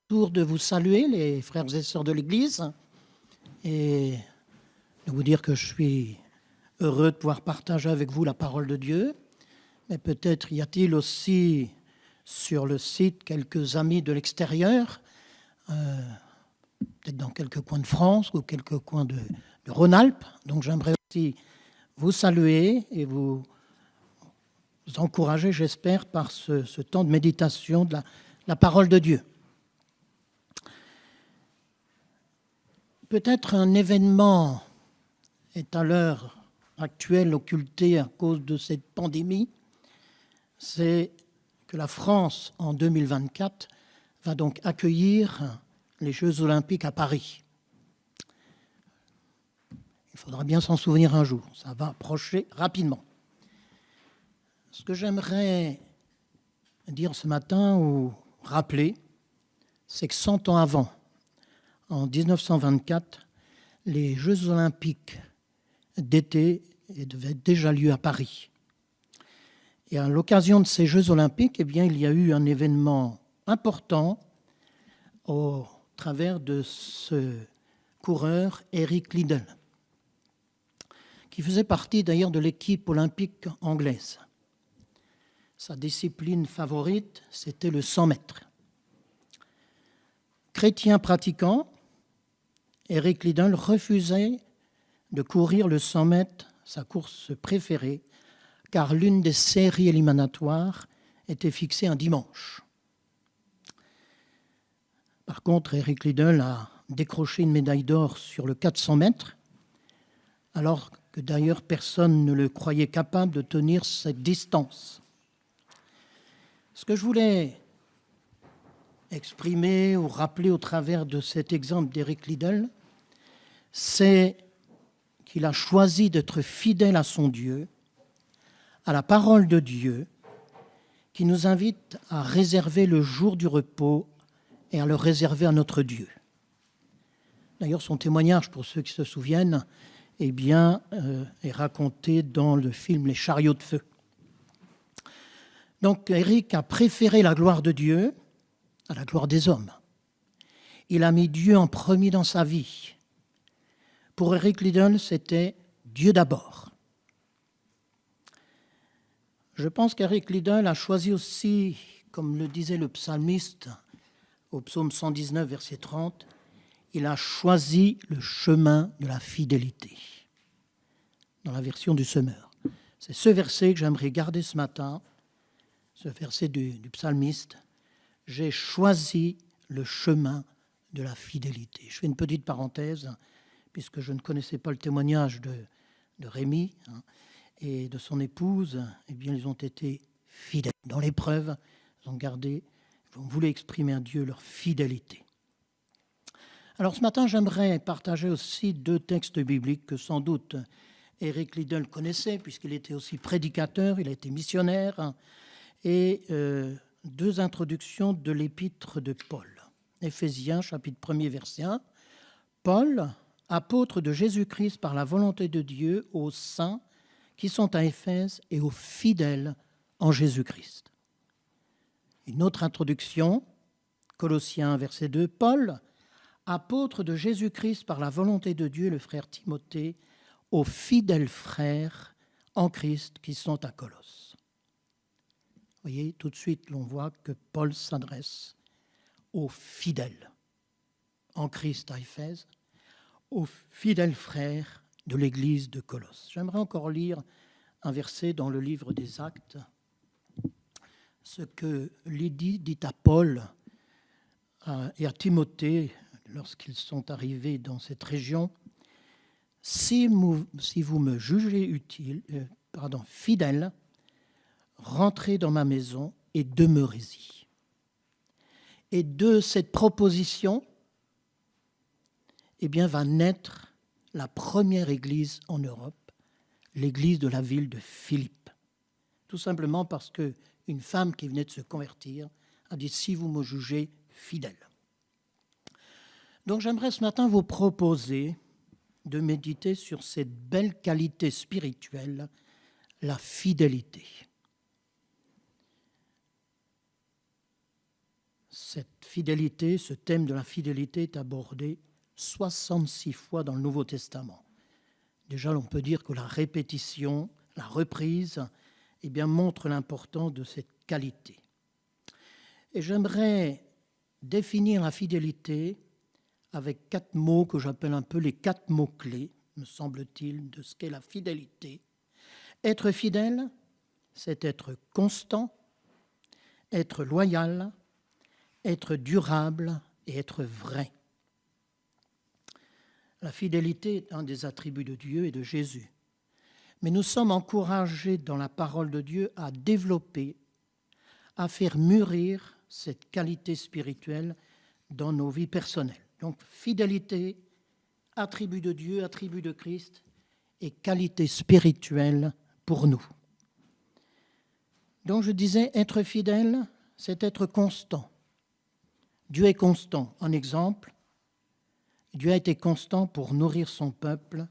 Tour de vous saluer, les frères et sœurs de l'Église, et de vous dire que je suis heureux de pouvoir partager avec vous la parole de Dieu. Mais peut-être y a-t-il aussi sur le site quelques amis de l'extérieur, peut-être dans quelques coins de France ou quelques coins de Rhône-Alpes. Donc j'aimerais aussi vous saluer et vous encourager, j'espère, par ce temps de méditation de la parole de Dieu. Peut-être un événement est à l'heure actuelle occulté à cause de cette pandémie, c'est que la France, en 2024, va donc accueillir les Jeux Olympiques à Paris. Il faudra bien s'en souvenir un jour, ça va approcher rapidement. Ce que j'aimerais dire ce matin ou rappeler, c'est que 100 ans avant, en 1924, les Jeux Olympiques d'été devaient déjà lieu à Paris. Et à l'occasion de ces Jeux Olympiques, eh bien, il y a eu un événement important au travers de ce coureur, Eric Liddell, qui faisait partie d'ailleurs de l'équipe olympique anglaise. Sa discipline favorite, c'était le 100 mètres. Chrétien pratiquant, Eric Liddell refusait de courir le 100 mètres, sa course préférée, car l'une des séries éliminatoires était fixée un dimanche. Par contre, Eric Liddell a décroché une médaille d'or sur le 400 mètres, alors que d'ailleurs personne ne le croyait capable de tenir cette distance. Ce que je voulais exprimer ou rappeler au travers de cet exemple d'Eric Liddell, c'est qu'il a choisi d'être fidèle à son Dieu, à la parole de Dieu, qui nous invite à réserver le jour du repos et à le réserver à notre Dieu. D'ailleurs, son témoignage, pour ceux qui se souviennent, est raconté dans le film Les chariots de feu. Donc, Eric a préféré la gloire de Dieu à la gloire des hommes. Il a mis Dieu en premier dans sa vie. Pour Eric Liddell, c'était Dieu d'abord. Je pense qu'Eric Liddell a choisi aussi, comme le disait le psalmiste au psaume 119, verset 30, il a choisi le chemin de la fidélité, dans la version du Semeur. C'est ce verset que j'aimerais garder ce matin, ce verset du psalmiste. J'ai choisi le chemin de la fidélité. Je fais une petite parenthèse, puisque je ne connaissais pas le témoignage de Rémi et de son épouse. Eh bien, ils ont été fidèles. Dans l'épreuve, ils ont voulu exprimer à Dieu leur fidélité. Alors ce matin, j'aimerais partager aussi 2 textes bibliques que sans doute Eric Liddell connaissait, puisqu'il était aussi prédicateur, il a été missionnaire, et 2 introductions de l'épître de Paul. Éphésiens, chapitre 1er, verset 1. Paul, apôtre de Jésus-Christ par la volonté de Dieu, aux saints qui sont à Éphèse et aux fidèles en Jésus-Christ. Une autre introduction, Colossiens, verset 2. Paul, apôtre de Jésus-Christ par la volonté de Dieu, le frère Timothée, aux fidèles frères en Christ qui sont à Colosse. Vous voyez, tout de suite, l'on voit que Paul s'adresse aux fidèles en Christ à Éphèse, aux fidèles frères de l'église de Colosse. J'aimerais encore lire un verset dans le livre des Actes, ce que Lydie dit à Paul et à Timothée lorsqu'ils sont arrivés dans cette région. Si vous me jugez fidèle, rentrez dans ma maison et demeurez-y. Et de cette proposition, va naître la première église en Europe, l'église de la ville de Philippe. Tout simplement parce qu'une femme qui venait de se convertir a dit « si vous me jugez fidèle ». Donc j'aimerais ce matin vous proposer de méditer sur cette belle qualité spirituelle, la fidélité. Cette fidélité, ce thème de la fidélité est abordé 66 fois dans le Nouveau Testament. Déjà, on peut dire que la répétition, la reprise, montre l'importance de cette qualité. Et j'aimerais définir la fidélité avec 4 mots que j'appelle un peu les 4 mots-clés, me semble-t-il, de ce qu'est la fidélité. Être fidèle, c'est être constant, être loyal, être durable et être vrai. La fidélité est un des attributs de Dieu et de Jésus. Mais nous sommes encouragés dans la parole de Dieu à développer, à faire mûrir cette qualité spirituelle dans nos vies personnelles. Donc, fidélité, attribut de Dieu, attribut de Christ et qualité spirituelle pour nous. Donc, je disais, être fidèle, c'est être constant. Dieu est constant. Un exemple, Dieu a été constant pour nourrir son peuple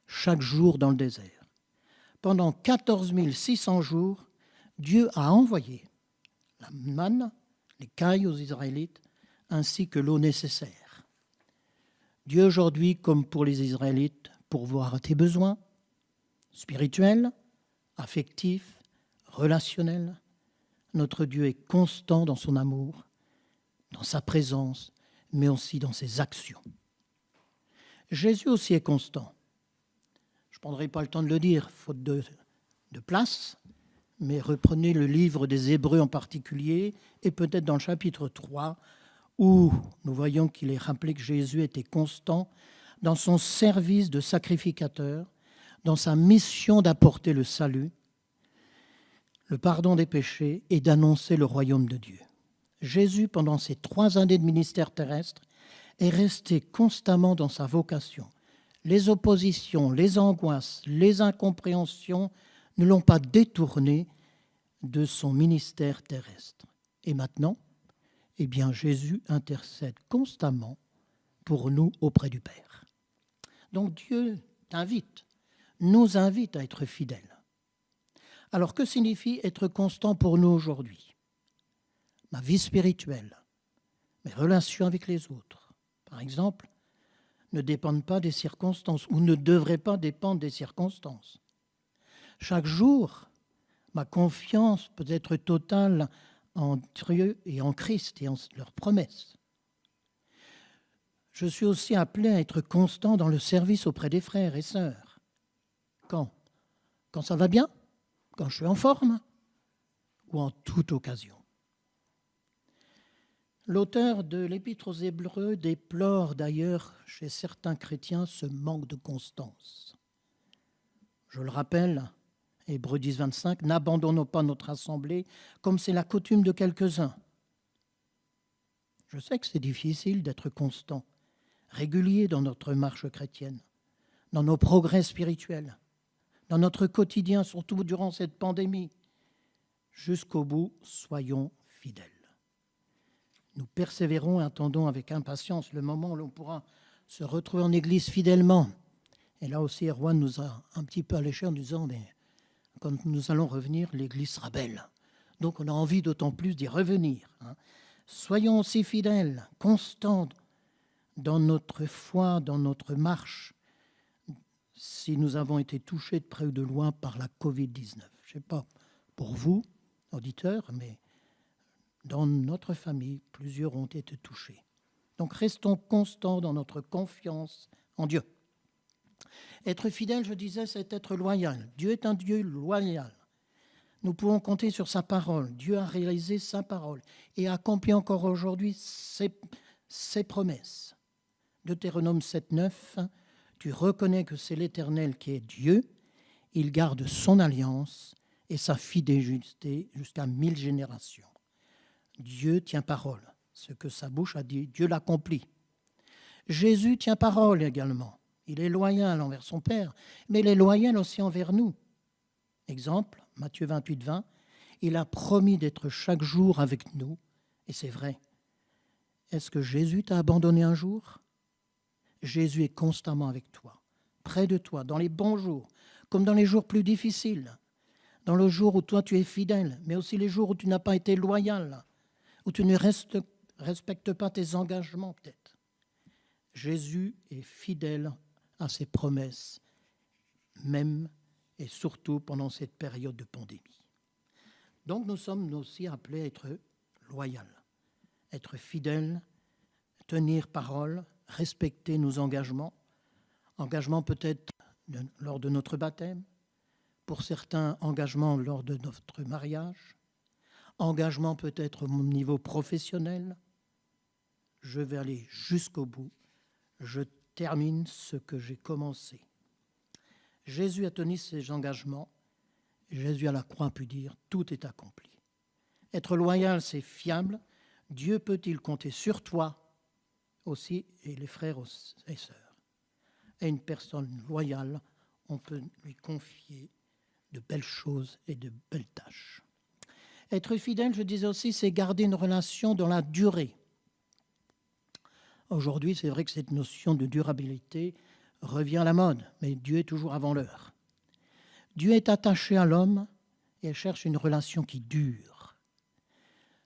chaque jour dans le désert. Pendant 14 600 jours, Dieu a envoyé la manne, les cailles aux Israélites, ainsi que l'eau nécessaire. Dieu aujourd'hui, comme pour les Israélites, pourvoira à tes besoins spirituels, affectifs, relationnels. Notre Dieu est constant dans son amour, dans sa présence, mais aussi dans ses actions. Jésus aussi est constant. Je ne prendrai pas le temps de le dire, faute de place, mais reprenez le livre des Hébreux en particulier, et peut-être dans le chapitre 3, où nous voyons qu'il est rappelé que Jésus était constant dans son service de sacrificateur, dans sa mission d'apporter le salut, le pardon des péchés et d'annoncer le royaume de Dieu. Jésus, pendant ses 3 années de ministère terrestre, est resté constamment dans sa vocation. Les oppositions, les angoisses, les incompréhensions ne l'ont pas détourné de son ministère terrestre. Et maintenant, Jésus intercède constamment pour nous auprès du Père. Donc Dieu nous invite à être fidèles. Alors que signifie être constant pour nous aujourd'hui ? Ma vie spirituelle, mes relations avec les autres, par exemple, ne dépendent pas des circonstances ou ne devraient pas dépendre des circonstances. Chaque jour, ma confiance peut être totale en Dieu et en Christ et en leurs promesses. Je suis aussi appelé à être constant dans le service auprès des frères et sœurs. Quand ça va bien, quand je suis en forme ou en toute occasion. L'auteur de l'Épître aux Hébreux déplore d'ailleurs chez certains chrétiens ce manque de constance. Je le rappelle, Hébreux 10, 25, « N'abandonnons pas notre assemblée comme c'est la coutume de quelques-uns. » Je sais que c'est difficile d'être constant, régulier dans notre marche chrétienne, dans nos progrès spirituels, dans notre quotidien, surtout durant cette pandémie. Jusqu'au bout, soyons fidèles. Nous persévérons et attendons avec impatience le moment où l'on pourra se retrouver en Église fidèlement. Et là aussi, Erwan nous a un petit peu alléchés en disant, mais quand nous allons revenir, l'Église sera belle. Donc on a envie d'autant plus d'y revenir. Soyons aussi fidèles, constants dans notre foi, dans notre marche, si nous avons été touchés de près ou de loin par la Covid-19. Je ne sais pas pour vous, auditeurs, mais dans notre famille, plusieurs ont été touchés. Donc restons constants dans notre confiance en Dieu. Être fidèle, je disais, c'est être loyal. Dieu est un Dieu loyal. Nous pouvons compter sur sa parole. Dieu a réalisé sa parole et a accompli encore aujourd'hui ses promesses. Deutéronome 7, 9, tu reconnais que c'est l'Éternel qui est Dieu. Il garde son alliance et sa fidélité jusqu'à 1000 générations. Dieu tient parole. Ce que sa bouche a dit, Dieu l'accomplit. Jésus tient parole également. Il est loyal envers son Père, mais il est loyal aussi envers nous. Exemple, Matthieu 28, 20, il a promis d'être chaque jour avec nous, et c'est vrai. Est-ce que Jésus t'a abandonné un jour ? Jésus est constamment avec toi, près de toi, dans les bons jours, comme dans les jours plus difficiles, dans le jour où toi tu es fidèle, mais aussi les jours où tu n'as pas été loyal, où tu ne restes respecte pas tes engagements peut-être. Jésus est fidèle à ses promesses, même et surtout pendant cette période de pandémie. Donc nous sommes aussi appelés à être loyaux, être fidèles, tenir parole, respecter nos engagements. Engagements peut-être lors de notre baptême, pour certains engagements lors de notre mariage, engagements peut-être au niveau professionnel. Je vais aller jusqu'au bout. Je termine ce que j'ai commencé. Jésus a tenu ses engagements. Jésus à la croix a pu dire « tout est accompli ». Être loyal, c'est fiable. Dieu peut-il compter sur toi aussi, et les frères et sœurs. Et une personne loyale, on peut lui confier de belles choses et de belles tâches. Être fidèle, je disais aussi, c'est garder une relation dans la durée. Aujourd'hui, c'est vrai que cette notion de durabilité revient à la mode, mais Dieu est toujours avant l'heure. Dieu est attaché à l'homme et cherche une relation qui dure.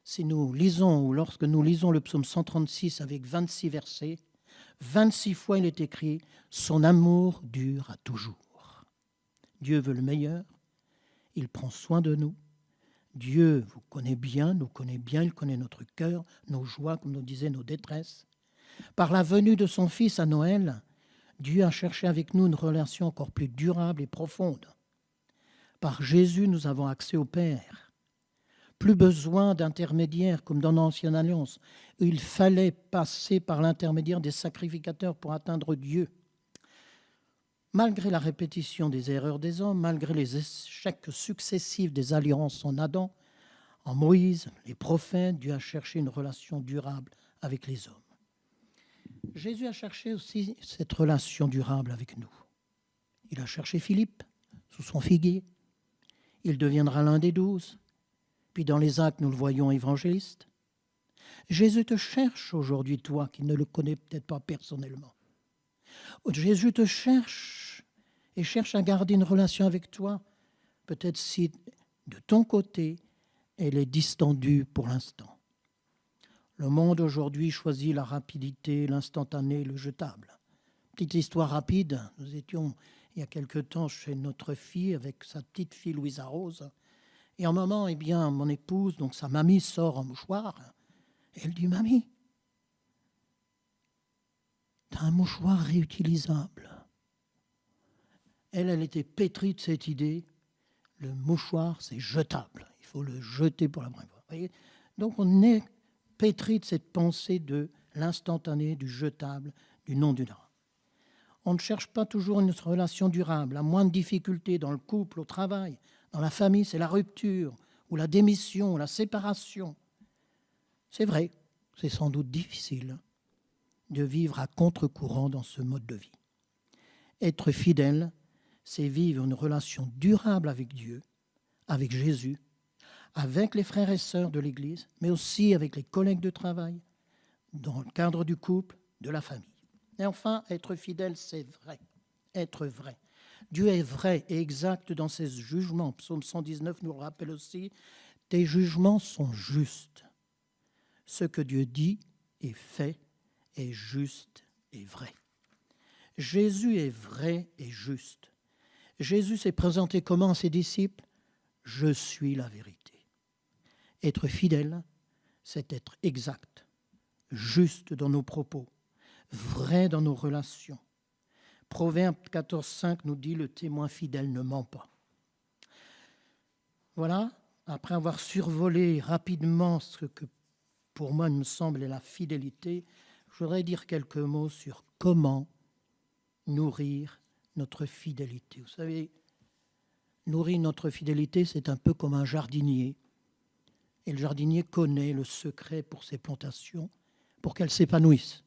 Si nous lisons, ou lorsque nous lisons le psaume 136 avec 26 versets, 26 fois il est écrit « Son amour dure à toujours ». Dieu veut le meilleur, il prend soin de nous. Dieu vous connaît bien, nous connaît bien, il connaît notre cœur, nos joies, comme nous disaient nos détresses. Par la venue de son Fils à Noël, Dieu a cherché avec nous une relation encore plus durable et profonde. Par Jésus, nous avons accès au Père. Plus besoin d'intermédiaires comme dans l'Ancienne Alliance, où il fallait passer par l'intermédiaire des sacrificateurs pour atteindre Dieu. Malgré la répétition des erreurs des hommes, malgré les échecs successifs des alliances en Adam, en Moïse, les prophètes, Dieu a cherché une relation durable avec les hommes. Jésus a cherché aussi cette relation durable avec nous. Il a cherché Philippe sous son figuier. Il deviendra l'un des 12. Puis dans les actes, nous le voyons évangéliste. Jésus te cherche aujourd'hui, toi, qui ne le connais peut-être pas personnellement. Jésus te cherche et cherche à garder une relation avec toi, peut-être si de ton côté, elle est distendue pour l'instant. Le monde aujourd'hui choisit la rapidité, l'instantané, le jetable. Petite histoire rapide, nous étions il y a quelque temps chez notre fille avec sa petite fille Louisa Rose. Et un moment, eh bien, mon épouse, donc sa mamie, sort un mouchoir. Et elle dit « Mamie, t'as un mouchoir réutilisable. » Elle était pétrie de cette idée. Le mouchoir, c'est jetable. Il faut le jeter pour la première fois. Vous voyez ? Donc on est pétri de cette pensée de l'instantané, du jetable, du non durable. On ne cherche pas toujours une relation durable. La moindre difficulté dans le couple, au travail, dans la famille, c'est la rupture, ou la démission, ou la séparation. C'est vrai, c'est sans doute difficile de vivre à contre-courant dans ce mode de vie. Être fidèle, c'est vivre une relation durable avec Dieu, avec Jésus, avec les frères et sœurs de l'Église, mais aussi avec les collègues de travail, dans le cadre du couple, de la famille. Et enfin, être fidèle, c'est vrai, être vrai. Dieu est vrai et exact dans ses jugements. Psaume 119 nous le rappelle aussi, « Tes jugements sont justes. Ce que Dieu dit et fait est juste et vrai. » Jésus est vrai et juste. Jésus s'est présenté comment à ses disciples ? « Je suis la vérité. » Être fidèle, c'est être exact, juste dans nos propos, vrai dans nos relations. Proverbe 14,5 nous dit « Le témoin fidèle ne ment pas. » Voilà, après avoir survolé rapidement ce que pour moi il me semble est la fidélité, je voudrais dire quelques mots sur comment nourrir notre fidélité. Vous savez, nourrir notre fidélité, c'est un peu comme un jardinier. Et le jardinier connaît le secret pour ses plantations, pour qu'elles s'épanouissent.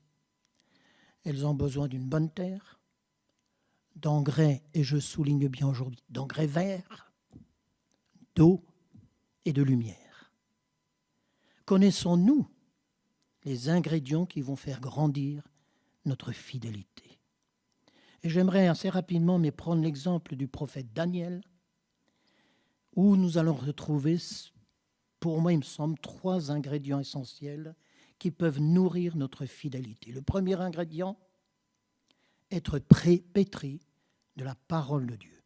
Elles ont besoin d'une bonne terre, d'engrais, et je souligne bien aujourd'hui, d'engrais verts, d'eau et de lumière. Connaissons-nous les ingrédients qui vont faire grandir notre fidélité? Et j'aimerais assez rapidement mais prendre l'exemple du prophète Daniel, où nous allons retrouver, pour moi il me semble, 3 ingrédients essentiels qui peuvent nourrir notre fidélité. Le premier ingrédient, être pétri de la parole de Dieu.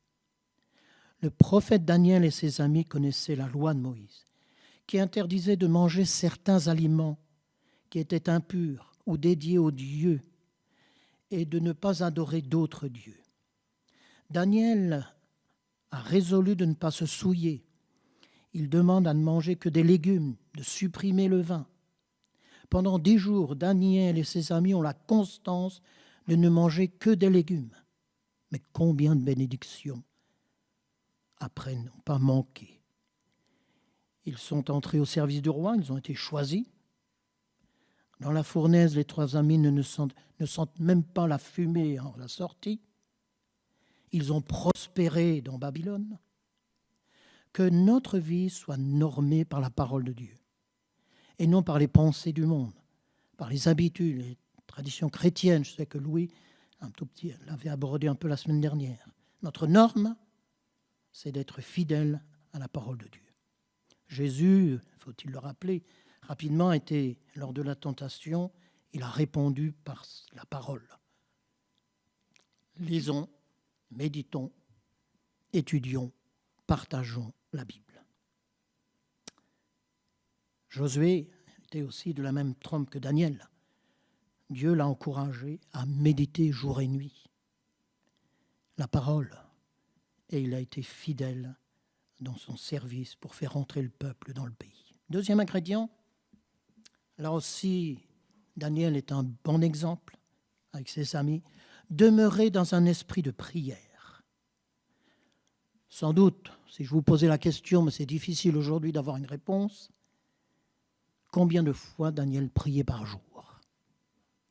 Le prophète Daniel et ses amis connaissaient la loi de Moïse, qui interdisait de manger certains aliments qui étaient impurs ou dédiés aux dieux et de ne pas adorer d'autres dieux. Daniel a résolu de ne pas se souiller. Il demande à ne manger que des légumes, de supprimer le vin. Pendant 10 jours, Daniel et ses amis ont la constance de ne manger que des légumes. Mais combien de bénédictions après n'ont pas manqué. Ils sont entrés au service du roi, ils ont été choisis. Dans la fournaise, les 3 amis ne sentent même pas la fumée en la sortie. Ils ont prospéré dans Babylone. Que notre vie soit normée par la parole de Dieu et non par les pensées du monde, par les habitudes, les traditions chrétiennes. Je sais que Louis, un tout petit, l'avait abordé un peu la semaine dernière. Notre norme, c'est d'être fidèle à la parole de Dieu. Jésus, faut-il le rappeler, rapidement était, lors de la tentation, il a répondu par la parole. Lisons, méditons, étudions, partageons la Bible. Josué était aussi de la même trempe que Daniel. Dieu l'a encouragé à méditer jour et nuit la parole, et il a été fidèle dans son service pour faire entrer le peuple dans le pays. Deuxième ingrédient, là aussi, Daniel est un bon exemple avec ses amis, demeurer dans un esprit de prière. Sans doute, si je vous posais la question, mais c'est difficile aujourd'hui d'avoir une réponse, combien de fois Daniel priait par jour ?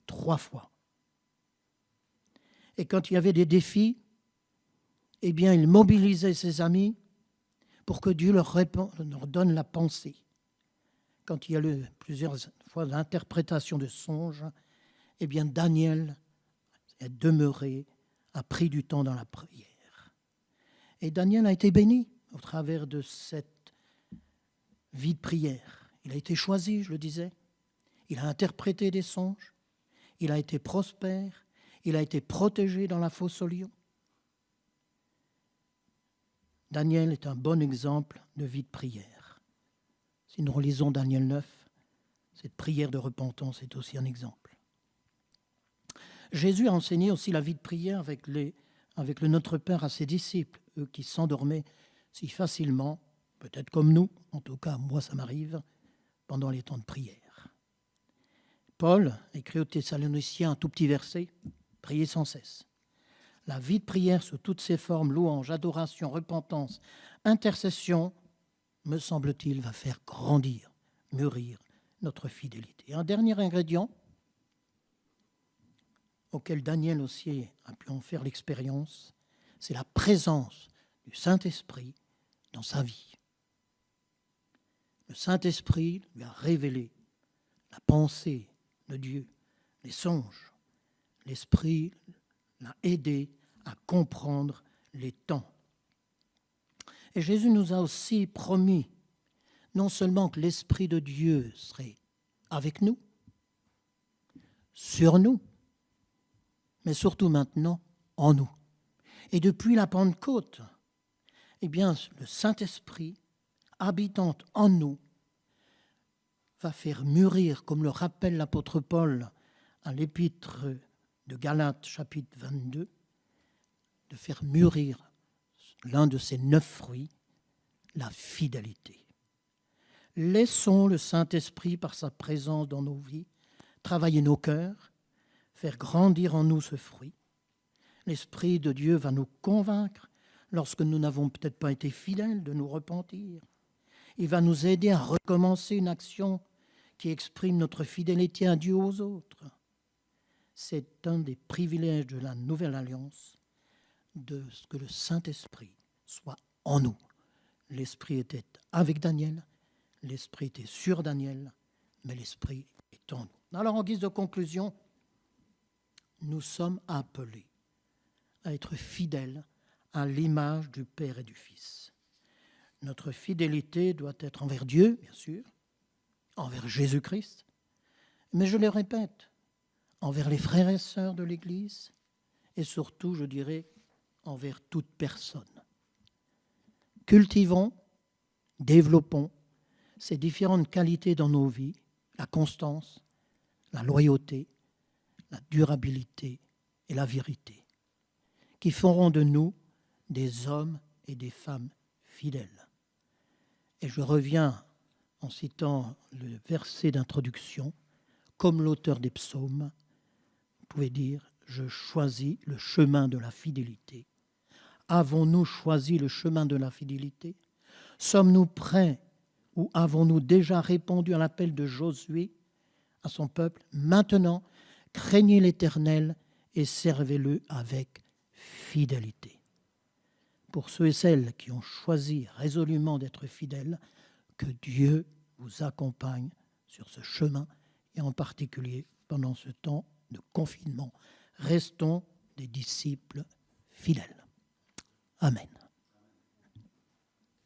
3 fois. Et quand il y avait des défis, eh bien, il mobilisait ses amis pour que Dieu leur donne la pensée. Quand il y a eu plusieurs fois l'interprétation de songes, eh bien, Daniel est demeuré, a pris du temps dans la prière. Et Daniel a été béni au travers de cette vie de prière. Il a été choisi, je le disais. Il a interprété des songes. Il a été prospère. Il a été protégé dans la fosse aux lions. Daniel est un bon exemple de vie de prière. Si nous relisons Daniel 9, cette prière de repentance est aussi un exemple. Jésus a enseigné aussi la vie de prière avec le Notre Père à ses disciples, eux qui s'endormaient si facilement, peut-être comme nous, en tout cas moi ça m'arrive, pendant les temps de prière. Paul écrit aux Thessaloniciens un tout petit verset, « Priez sans cesse ». La vie de prière sous toutes ses formes, louange, adoration, repentance, intercession, me semble-t-il, va faire grandir, mûrir notre fidélité. Un dernier ingrédient auquel Daniel aussi a pu en faire l'expérience, c'est la présence du Saint-Esprit dans sa vie. Le Saint-Esprit lui a révélé la pensée de Dieu, les songes. L'Esprit l'a aidé à comprendre les temps. Et Jésus nous a aussi promis non seulement que l'Esprit de Dieu serait avec nous, sur nous, mais surtout maintenant en nous. Et depuis la Pentecôte, eh bien, le Saint-Esprit, habitant en nous, va faire mûrir, comme le rappelle l'apôtre Paul à l'épître de Galates, chapitre 22, de faire mûrir l'un de ces 9 fruits, la fidélité. Laissons le Saint-Esprit, par sa présence dans nos vies, travailler nos cœurs, faire grandir en nous ce fruit. L'Esprit de Dieu va nous convaincre, lorsque nous n'avons peut-être pas été fidèles, de nous repentir. Il va nous aider à recommencer une action qui exprime notre fidélité à Dieu aux autres. C'est un des privilèges de la Nouvelle Alliance, de ce que le Saint-Esprit soit en nous. L'Esprit était avec Daniel, l'Esprit était sur Daniel, mais l'Esprit est en nous. Alors, en guise de conclusion, nous sommes appelés à être fidèles à l'image du Père et du Fils. Notre fidélité doit être envers Dieu, bien sûr, envers Jésus-Christ, Mais je le répète, envers les frères et sœurs de l'Église et surtout, je dirais, envers toute personne. Cultivons, développons ces différentes qualités dans nos vies, la constance, la loyauté, la durabilité et la vérité, qui feront de nous des hommes et des femmes fidèles. Et je reviens en citant le verset d'introduction, comme l'auteur des psaumes, vous pouvez dire « Je choisis le chemin de la fidélité ». Avons-nous choisi le chemin de la fidélité? Sommes-nous prêts ou avons-nous déjà répondu à l'appel de Josué à son peuple? Maintenant, craignez l'Éternel et servez-le avec fidélité. Pour ceux et celles qui ont choisi résolument d'être fidèles, que Dieu vous accompagne sur ce chemin et en particulier pendant ce temps de confinement. Restons des disciples fidèles. Amen.